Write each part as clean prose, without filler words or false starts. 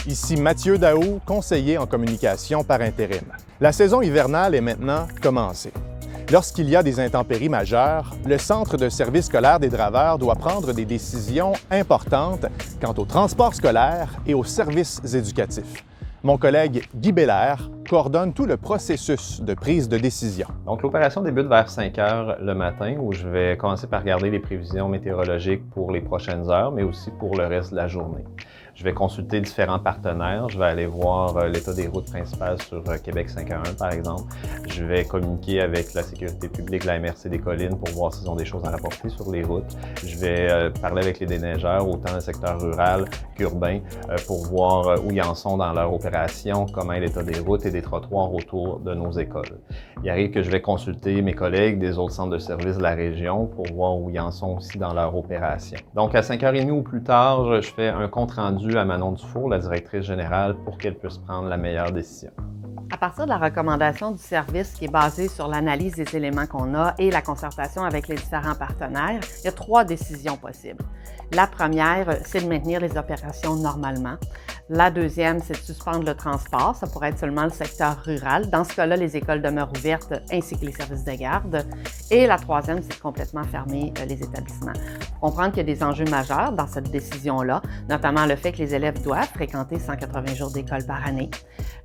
Ici Mathieu Daou, conseiller en communication par intérim. La saison hivernale est maintenant commencée. Lorsqu'il y a des intempéries majeures, le Centre de service scolaire des Draveurs doit prendre des décisions importantes quant au transport scolaire et aux services éducatifs. Mon collègue Guy Belair coordonne tout le processus de prise de décision. Donc, l'opération débute vers 5 heures le matin, où je vais commencer par regarder les prévisions météorologiques pour les prochaines heures, mais aussi pour le reste de la journée. Je vais consulter différents partenaires. Je vais aller voir l'état des routes principales sur Québec 511, par exemple. Je vais communiquer avec la sécurité publique, la MRC des Collines, pour voir s'ils ont des choses à rapporter sur les routes. Je vais parler avec les déneigeurs, autant dans le secteur rural qu'urbain, pour voir où ils en sont dans leur opération, comment est l'état des routes et des trottoirs autour de nos écoles. Il arrive que je vais consulter mes collègues des autres centres de services de la région pour voir où ils en sont aussi dans leur opération. Donc, à 5h30 ou plus tard, je fais un compte-rendu à Manon Dufour, la directrice générale, pour qu'elle puisse prendre la meilleure décision. À partir de la recommandation du service qui est basée sur l'analyse des éléments qu'on a et la concertation avec les différents partenaires, il y a 3 décisions possibles. La première, c'est de maintenir les opérations normalement. La deuxième, c'est de suspendre le transport. Ça pourrait être seulement le secteur rural. Dans ce cas-là, les écoles demeurent ouvertes ainsi que les services de garde. Et la troisième, c'est de complètement fermer les établissements. Il faut comprendre qu'il y a des enjeux majeurs dans cette décision-là, notamment le fait que les élèves doivent fréquenter 180 jours d'école par année.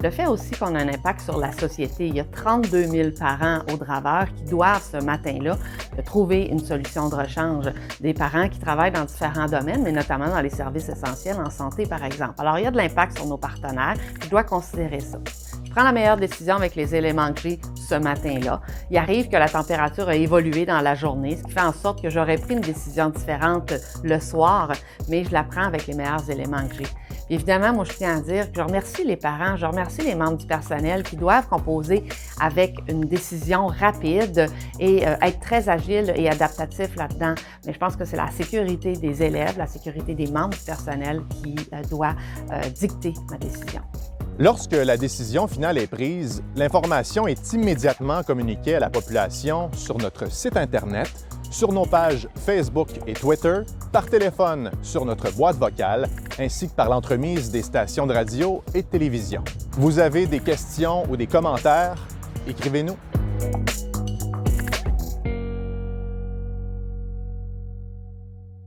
Le fait aussi qu'on a un impact sur la société. Il y a 32 000 parents aux Draveurs qui doivent ce matin-là trouver une solution de rechange. Des parents qui travaillent dans différents domaines, mais notamment dans les services essentiels en santé, par exemple. Alors, il y a de l'impact sur nos partenaires. Je dois considérer ça. Je prends la meilleure décision avec les éléments que j'ai ce matin-là. Il arrive que la température a évolué dans la journée, ce qui fait en sorte que j'aurais pris une décision différente le soir, mais je la prends avec les meilleurs éléments que j'ai. Évidemment, moi, je tiens à dire que je remercie les parents, je remercie les membres du personnel qui doivent composer avec une décision rapide et être très agile et adaptatif là-dedans. Mais je pense que c'est la sécurité des élèves, la sécurité des membres du personnel qui doit dicter ma décision. Lorsque la décision finale est prise, l'information est immédiatement communiquée à la population sur notre site Internet, sur nos pages Facebook et Twitter, par téléphone sur notre boîte vocale, ainsi que par l'entremise des stations de radio et de télévision. Vous avez des questions ou des commentaires? Écrivez-nous.